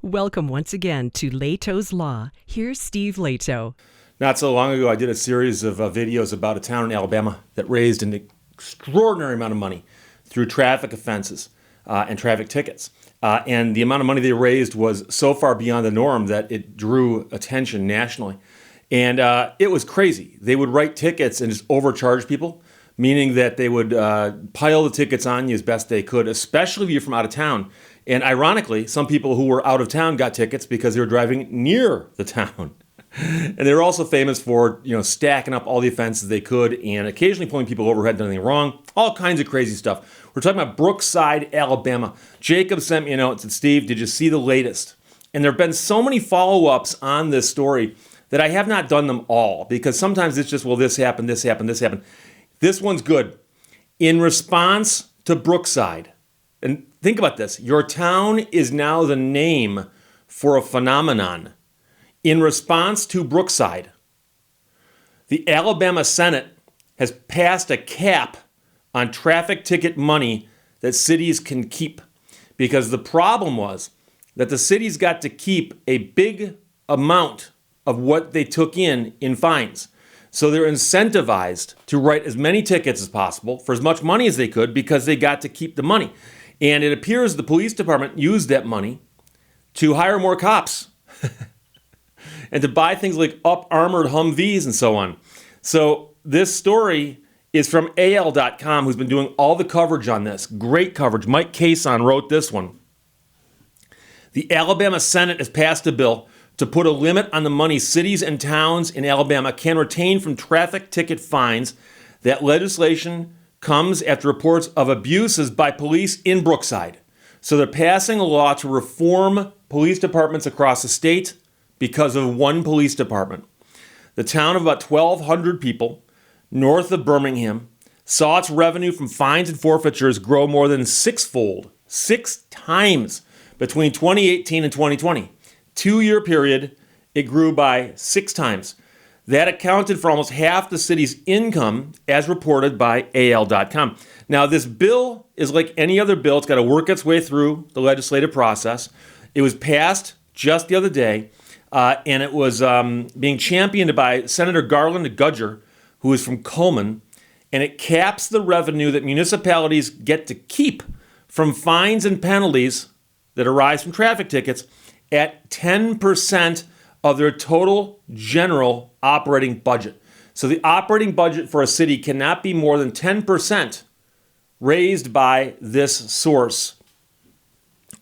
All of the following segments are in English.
Welcome once again to Lehto's Law. Here's Steve Lehto. Not so long ago, I did a series of videos about a town in Alabama that raised an extraordinary amount of money through traffic offenses and traffic tickets. And the amount of money they raised was so far beyond the norm that it drew attention nationally. And it was crazy. They would write tickets and just overcharge people, meaning that they would pile the tickets on you as best they could, especially if you're from out of town. And ironically, some people who were out of town got tickets because they were driving near the town. And they were also famous for, stacking up all the offenses they could and occasionally pulling people over who hadn't done anything wrong. All kinds of crazy stuff. We're talking about Brookside, Alabama. Jacob sent me a note and said, Steve, did you see the latest? And there have been so many follow-ups on this story that I have not done them all because sometimes it's just, well, this happened, this happened, this happened. This one's good. In response to Brookside, and think about this, your town is now the name for a phenomenon. In response to Brookside, the Alabama Senate has passed a cap on traffic ticket money that cities can keep. Because the problem was that the cities got to keep a big amount of what they took in fines. So they're incentivized to write as many tickets as possible for as much money as they could because they got to keep the money. And it appears the police department used that money to hire more cops and to buy things like up-armored Humvees and so on. So this story is from AL.com, who's been doing all the coverage on this. Great coverage. Mike Cason wrote this one. The Alabama Senate has passed a bill to put a limit on the money cities and towns in Alabama can retain from traffic ticket fines. That legislation comes after reports of abuses by police in Brookside. So they're passing a law to reform police departments across the state because of one police department. The town of about 1,200 people, north of Birmingham, saw its revenue from fines and forfeitures grow more than sixfold, 6 times, between 2018 and 2020. 2-year period, it grew by 6 times. That accounted for almost half the city's income, as reported by AL.com. Now, this bill is like any other bill. It's got to work its way through the legislative process. It was passed just the other day, and it was being championed by Senator Garland Gudger, who is from Coleman, and it caps the revenue that municipalities get to keep from fines and penalties that arise from traffic tickets at 10% of their total general operating budget. So the operating budget for a city cannot be more than 10% raised by this source.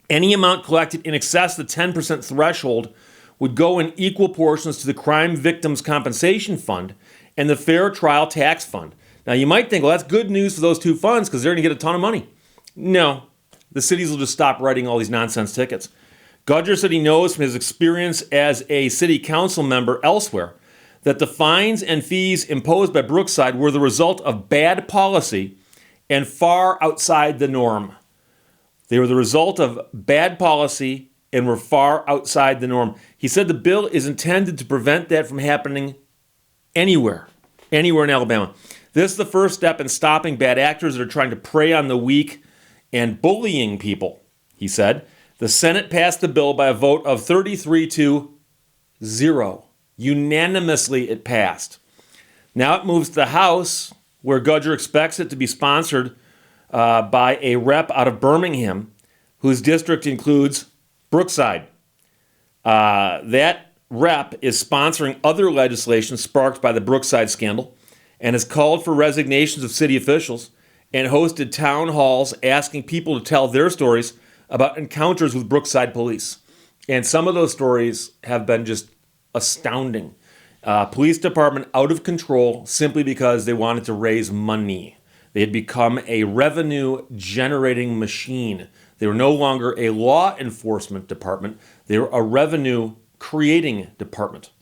Any amount collected in excess of the 10% threshold would go in equal portions to the Crime Victims Compensation Fund and the Fair Trial Tax Fund. Now you might think, well, that's good news for those two funds because they're going to get a ton of money. No, the cities will just stop writing all these nonsense tickets. Gudger said he knows from his experience as a city council member elsewhere that the fines and fees imposed by Brookside were the result of bad policy and far outside the norm. They were the result of bad policy and were far outside the norm. He said the bill is intended to prevent that from happening anywhere in Alabama. This is the first step in stopping bad actors that are trying to prey on the weak and bullying people, he said. The Senate passed the bill by a vote of 33-0. Unanimously, it passed. Now it moves to the House, where Gudger expects it to be sponsored by a rep out of Birmingham, whose district includes Brookside. That rep is sponsoring other legislation sparked by the Brookside scandal and has called for resignations of city officials and hosted town halls asking people to tell their stories about encounters with Brookside police. And some of those stories have been just astounding. Police department out of control simply because they wanted to raise money. They had become a revenue-generating machine. They were no longer a law enforcement department. They were a revenue-creating department.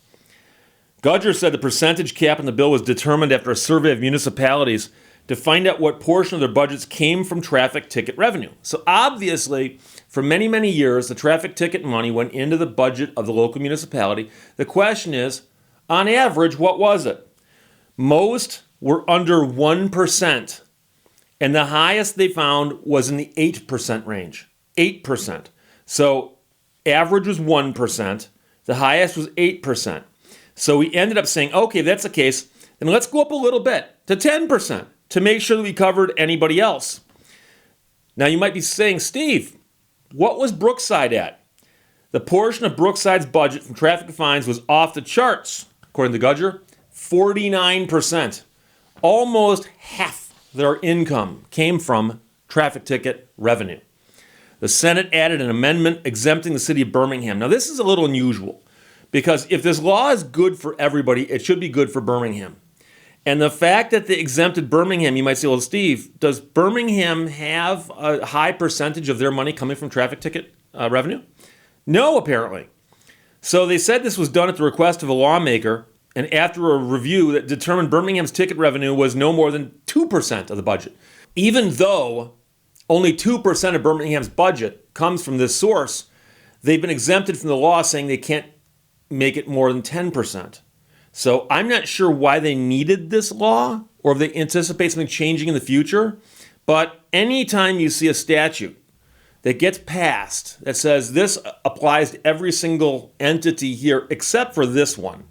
Gudger said the percentage cap in the bill was determined after a survey of municipalities to find out what portion of their budgets came from traffic ticket revenue. So obviously, for many, many years, the traffic ticket money went into the budget of the local municipality. The question is, on average, what was it? Most were under 1%, and the highest they found was in the 8% range. 8%. So average was 1%, the highest was 8%. So we ended up saying, okay, if that's the case, then let's go up a little bit to 10% to make sure that we covered anybody else. Now you might be saying, Steve, what was Brookside at? The portion of Brookside's budget from traffic fines was off the charts, according to Gudger, 49%. Almost half their income came from traffic ticket revenue. The Senate added an amendment exempting the city of Birmingham. Now this is a little unusual because if this law is good for everybody, it should be good for Birmingham. And the fact that they exempted Birmingham, you might say, well, Steve, does Birmingham have a high percentage of their money coming from traffic ticket revenue? No, apparently. So they said this was done at the request of a lawmaker, and after a review that determined Birmingham's ticket revenue was no more than 2% of the budget. Even though only 2% of Birmingham's budget comes from this source, they've been exempted from the law saying they can't make it more than 10%. So I'm not sure why they needed this law or if they anticipate something changing in the future. But anytime you see a statute that gets passed that says this applies to every single entity here except for this one,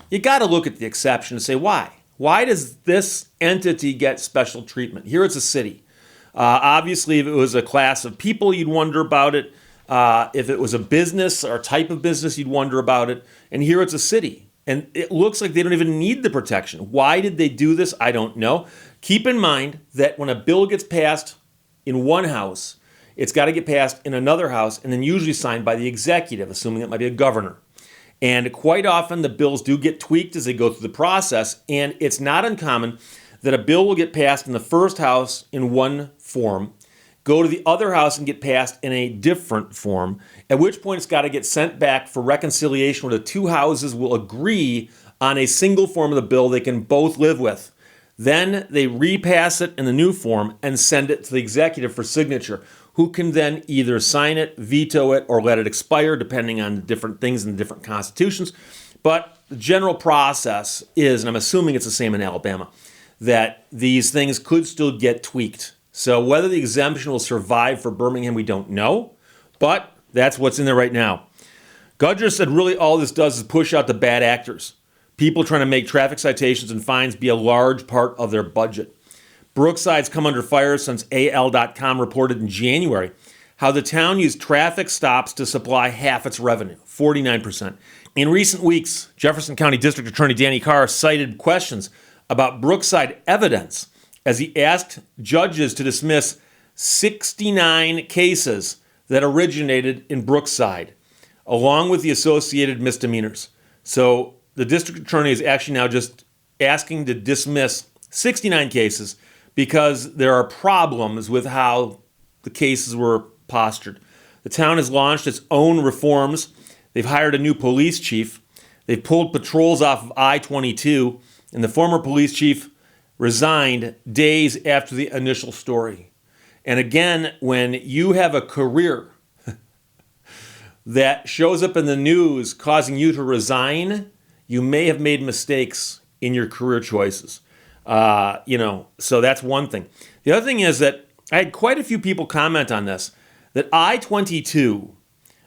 you got to look at the exception and say, why? Why does this entity get special treatment? Here it's a city. Obviously, if it was a class of people, you'd wonder about it. If it was a business or type of business, you'd wonder about it. And here it's a city. And it looks like they don't even need the protection. Why did they do this? I don't know. Keep in mind that when a bill gets passed in one house, it's got to get passed in another house and then usually signed by the executive, assuming it might be a governor. And quite often the bills do get tweaked as they go through the process. And it's not uncommon that a bill will get passed in the first house in one form, go to the other house and get passed in a different form, at which point it's got to get sent back for reconciliation where the two houses will agree on a single form of the bill they can both live with. Then they repass it in the new form and send it to the executive for signature, who can then either sign it, veto it, or let it expire, depending on the different things in the different constitutions. But the general process is, and I'm assuming it's the same in Alabama, that these things could still get tweaked. So whether the exemption will survive for Birmingham, we don't know, but that's what's in there right now. Gudger said really all this does is push out the bad actors, people trying to make traffic citations and fines be a large part of their budget. Brookside's come under fire since AL.com reported in January how the town used traffic stops to supply half its revenue, 49%. In recent weeks, Jefferson County District Attorney Danny Carr cited questions about Brookside evidence as he asked judges to dismiss 69 cases that originated in Brookside, along with the associated misdemeanors. So the district attorney is actually now just asking to dismiss 69 cases because there are problems with how the cases were postured. The town has launched its own reforms. They've hired a new police chief. They've pulled patrols off of I-22, and the former police chief resigned days after the initial story. And again, when you have a career that shows up in the news causing you to resign, you may have made mistakes in your career choices. So that's one thing. The other thing is that I had quite a few people comment on this, that I-22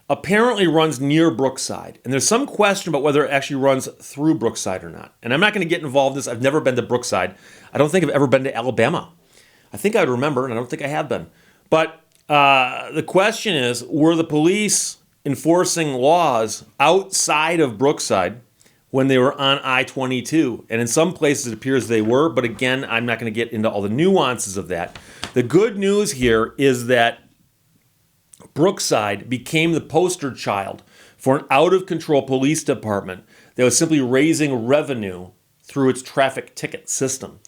apparently runs near Brookside. And there's some question about whether it actually runs through Brookside or not. And I'm not going to get involved in this. I've never been to Brookside. I don't think I've ever been to Alabama. I think I would remember, and I don't think I have been. But the question is, were the police enforcing laws outside of Brookside when they were on I-22? And in some places it appears they were, but again, I'm not going to get into all the nuances of that. The good news here is that Brookside became the poster child for an out-of-control police department that was simply raising revenue through its traffic ticket system.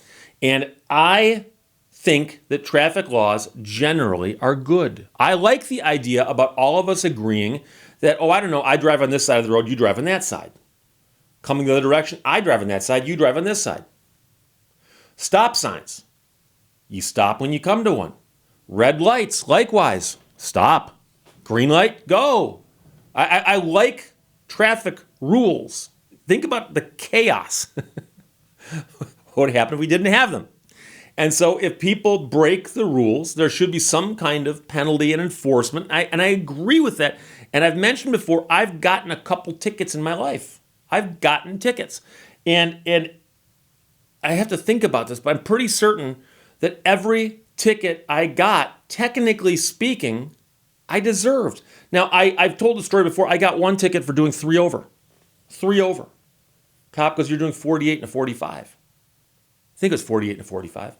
And I think that traffic laws generally are good. I like the idea about all of us agreeing that, I drive on this side of the road, you drive on that side. Coming the other direction, I drive on that side, you drive on this side. Stop signs. You stop when you come to one. Red lights, likewise. Stop. Green light, go. I like traffic rules. Think about the chaos. What would happen if we didn't have them? And so if people break the rules, there should be some kind of penalty and enforcement. And I agree with that. And I've mentioned before, I've gotten a couple tickets in my life. I've gotten tickets. And I have to think about this, but I'm pretty certain that every ticket I got, technically speaking, I deserved. Now, I've told the story before. I got one ticket for doing 3 over. 3 over. Cop goes, you're doing 48 and a 45. I think it was 48 and a 45.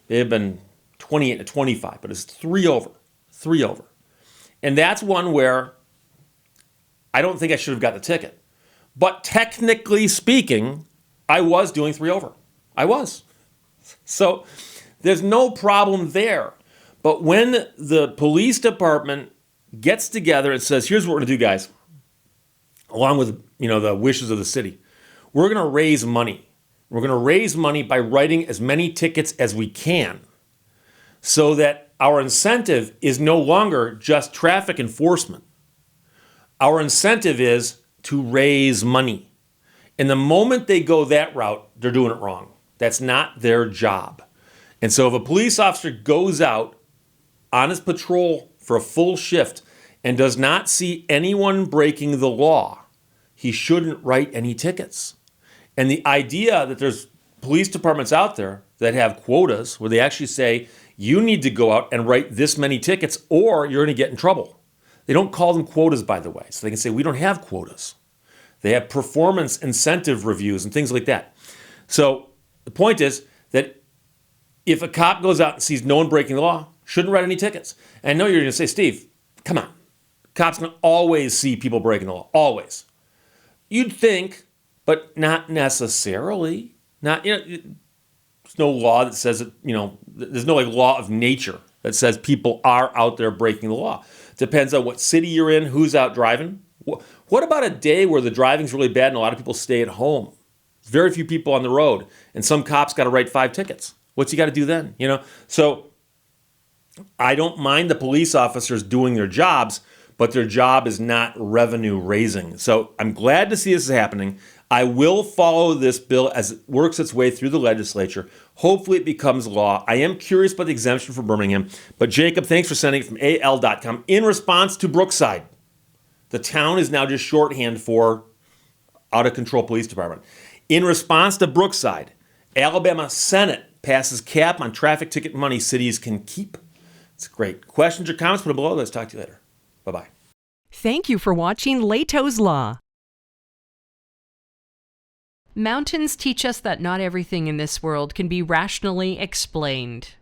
It had been 28 and a 25, but it's 3 over. 3 over. And that's one where I don't think I should have got the ticket. But technically speaking, I was doing 3 over. I was. So there's no problem there. But when the police department gets together and says, here's what we're going to do, guys, along with the wishes of the city, we're going to raise money. We're going to raise money by writing as many tickets as we can so that our incentive is no longer just traffic enforcement. Our incentive is to raise money. And the moment they go that route, they're doing it wrong. That's not their job. And so if a police officer goes out on his patrol for a full shift and does not see anyone breaking the law, he shouldn't write any tickets. And the idea that there's police departments out there that have quotas where they actually say, you need to go out and write this many tickets or you're going to get in trouble. They don't call them quotas, by the way. So they can say, we don't have quotas. They have performance incentive reviews and things like that. So the point is that if a cop goes out and sees no one breaking the law, shouldn't write any tickets. And I know you're going to say, Steve, come on. Cops can always see people breaking the law. Always. You'd think, but not necessarily. There's no law that says it, there's no law of nature that says people are out there breaking the law. Depends on what city you're in, who's out driving. What about a day where the driving's really bad and a lot of people stay at home? Very few people on the road, and some cops got to write 5 tickets. What's he got to do then? So I don't mind the police officers doing their jobs, but their job is not revenue raising. So I'm glad to see this is happening. I will follow this bill as it works its way through the legislature. Hopefully it becomes law. I am curious about the exemption for Birmingham. But Jacob, thanks for sending it from AL.com. In response to Brookside, the town is now just shorthand for out-of-control police department. In response to Brookside, Alabama Senate passes cap on traffic ticket money cities can keep. It's great. Questions or comments, put them below. Let's talk to you later. Bye-bye. Thank you for watching Lehto's Law. Mountains teach us that not everything in this world can be rationally explained.